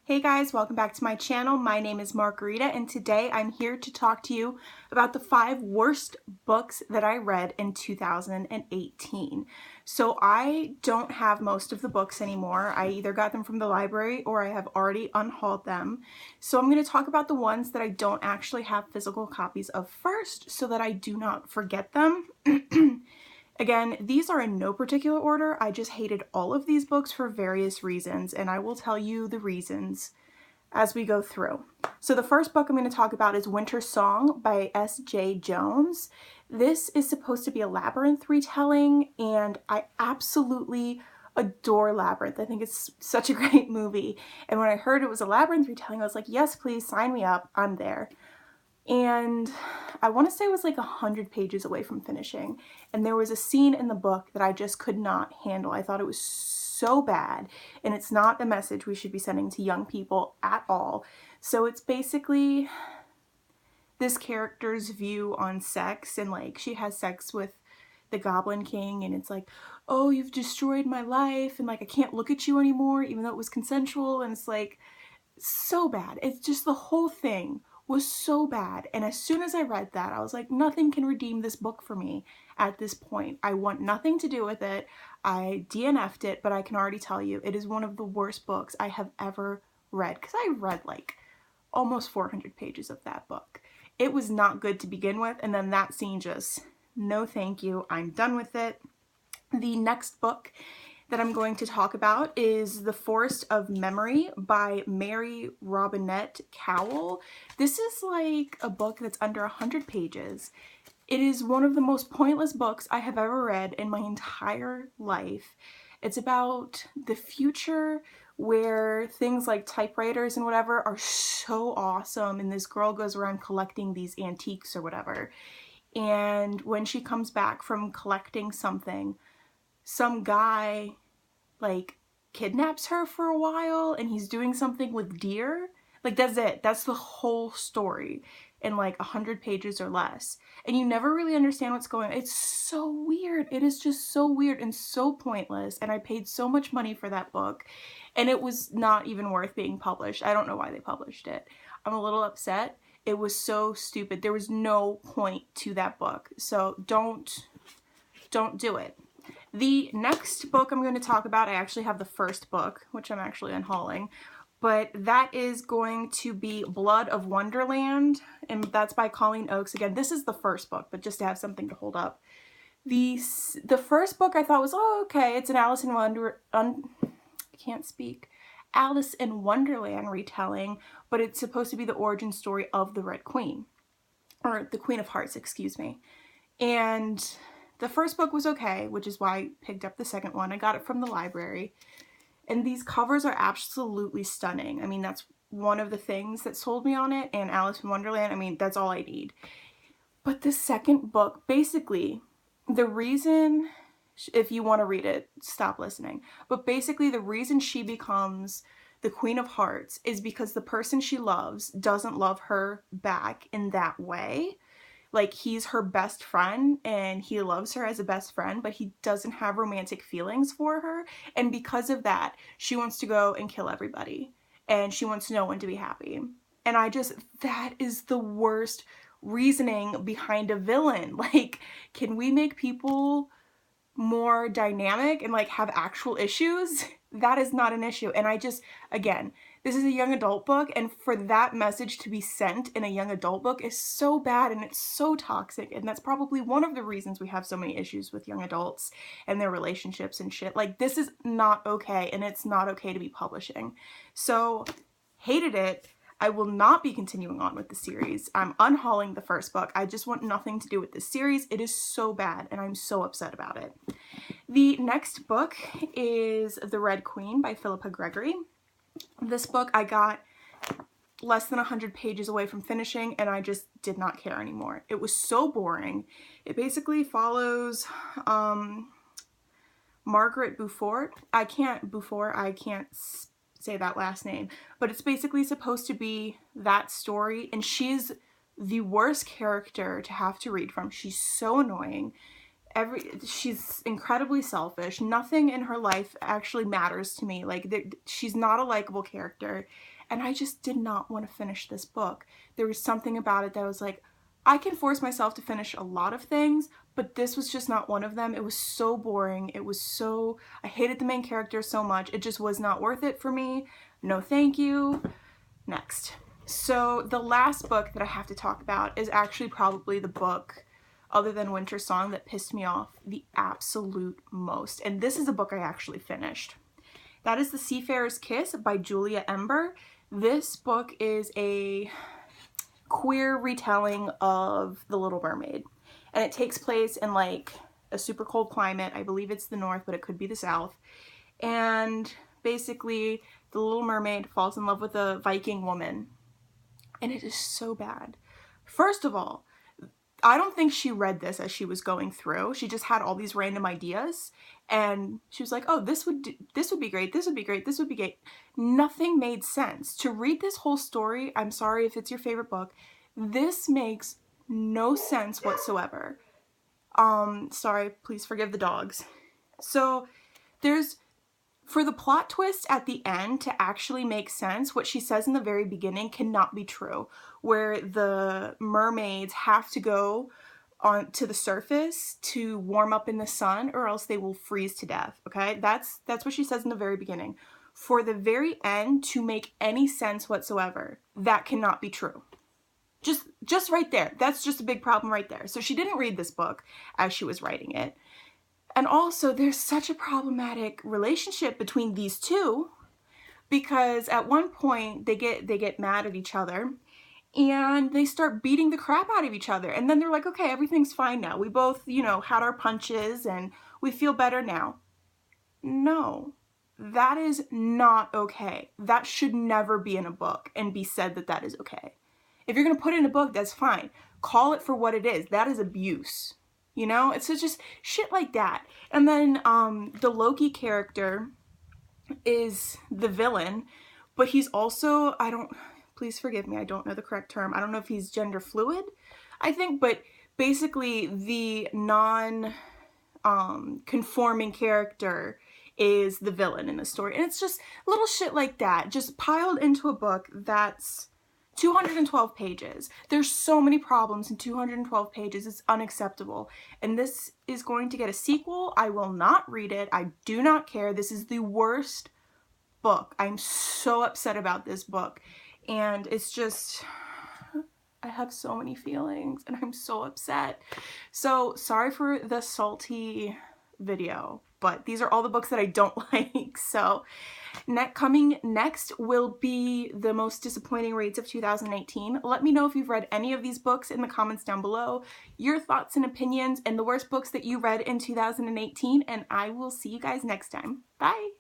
Hey guys, welcome back to my channel. My name is Margarita and today I'm here to talk to you about the 5 worst books that I read in 2018. So I don't have most of the books anymore. I either got them from the library or I have already unhauled them. So I'm going to talk about the ones that I don't actually have physical copies of first so that I do not forget them. Again, these are in no particular order. I just hated all of these books for various reasons, and I will tell you the reasons as we go through. So the first book I'm going to talk about is Winter Song by S.J. Jones. This is supposed to be a Labyrinth retelling, and I absolutely adore Labyrinth. I think it's such a great movie. And when I heard it was a Labyrinth retelling, I was like, yes, please sign me up. I'm there. And I want to say it was like 100 pages away from finishing. And there was a scene in the book that I just could not handle. I thought it was so bad. And it's not the message we should be sending to young people at all. So it's basically this character's view on sex. And like she has sex with the Goblin King. And it's like, oh, you've destroyed my life. And like I can't look at you anymore even though it was consensual. And it's like so bad. It's just the whole thing was so bad. And as soon as I read that, I was like, nothing can redeem this book for me at this point. I want nothing to do with it. I DNF'd it, but I can already tell you it is one of the worst books I have ever read because I read like almost 400 pages of that book. It was not good to begin with, and then that scene just, no thank you, I'm done with it. The next book that I'm going to talk about is The Forest of Memory by Mary Robinette Kowal. This is like a book that's under 100 pages. It is one of the most pointless books I have ever read in my entire life. It's about the future where things like typewriters and whatever are so awesome, and this girl goes around collecting these antiques or whatever. And when she comes back from collecting something, some guy like kidnaps her for a while and he's doing something with deer. Like that's it. That's the whole story in like 100 pages or less. And you never really understand what's going on. It's so weird. It is just so weird and so pointless. And I paid so much money for that book and it was not even worth being published. I don't know why they published it. I'm a little upset. It was so stupid. There was no point to that book. So don't do it. The next book I'm going to talk about, I actually have the first book, which I'm actually unhauling, but that is going to be Blood of Wonderland, and that's by Colleen Oakes. Again, this is the first book, but just to have something to hold up. The first book I thought was, oh, okay, it's an Alice in Wonderland retelling, but it's supposed to be the origin story of the Red Queen, or the Queen of Hearts, excuse me. And the first book was okay, which is why I picked up the second one. I got it from the library. And these covers are absolutely stunning. I mean, that's one of the things that sold me on it. And Alice in Wonderland, I mean, that's all I need. But the second book, basically, the reason, if you want to read it, stop listening. But basically, the reason she becomes the Queen of Hearts is because the person she loves doesn't love her back in that way. Like, he's her best friend and he loves her as a best friend, but he doesn't have romantic feelings for her. And because of that, she wants to go and kill everybody. And she wants no one to be happy. And that is the worst reasoning behind a villain. Like, can we make people more dynamic and like have actual issues? That is not an issue. And again, this is a young adult book, and for that message to be sent in a young adult book is so bad and it's so toxic, and that's probably one of the reasons we have so many issues with young adults and their relationships and shit. Like, this is not okay, and it's not okay to be publishing. So, hated it. I will not be continuing on with the series. I'm unhauling the first book. I just want nothing to do with this series. It is so bad, and I'm so upset about it. The next book is The Red Queen by Philippa Gregory. This book I got less than 100 pages away from finishing, and I just did not care anymore. It was so boring. It basically follows Margaret Beaufort. I can't say that last name, but it's basically supposed to be that story, and she's the worst character to have to read from. She's so annoying. she's incredibly selfish. Nothing in her life actually matters to me. Like, she's not a likable character. And I just did not want to finish this book. There was something about it that was like, I can force myself to finish a lot of things, but this was just not one of them. It was so boring. I hated the main character so much. It just was not worth it for me. No, thank you. Next. So the last book that I have to talk about is actually probably the book, other than Winter Song, that pissed me off the absolute most. And this is a book I actually finished. That is The Seafarers Kiss by Julia Ember. This book is a queer retelling of The Little Mermaid. And it takes place in like a super cold climate. I believe it's the north, but it could be the south. And basically, the Little Mermaid falls in love with a Viking woman. And it is so bad. First of all, I don't think she read this as she was going through. She just had all these random ideas. And she was like, oh, this would be great, this would be great, this would be great. Nothing made sense. To read this whole story, I'm sorry if it's your favorite book, this makes no sense whatsoever. Sorry, please forgive the dogs. So for the plot twist at the end to actually make sense, what she says in the very beginning cannot be true, where the mermaids have to go onto the surface to warm up in the sun or else they will freeze to death, okay? That's what she says in the very beginning. For the very end to make any sense whatsoever, that cannot be true. Just right there. That's just a big problem right there. So she didn't read this book as she was writing it. And also, there's such a problematic relationship between these two, because at one point they get mad at each other and they start beating the crap out of each other. And then they're like, okay, everything's fine now. We both, had our punches and we feel better now. No, that is not okay. That should never be in a book and be said that that is okay. If you're going to put it in a book, that's fine. Call it for what it is. That is abuse. It's just shit like that. And then the Loki character is the villain, but he's also, please forgive me, I don't know the correct term. I don't know if he's gender fluid, I think, but basically the non-conforming character is the villain in the story. And it's just little shit like that, just piled into a book that's 212 pages. There's so many problems in 212 pages. It's unacceptable. And this is going to get a sequel. I will not read it. I do not care. This is the worst book. I'm so upset about this book. And it's just, I have so many feelings and I'm so upset. So sorry for the salty video, but these are all the books that I don't like. So coming next will be the most disappointing reads of 2018. Let me know if you've read any of these books in the comments down below, your thoughts and opinions, and the worst books that you read in 2018, and I will see you guys next time. Bye!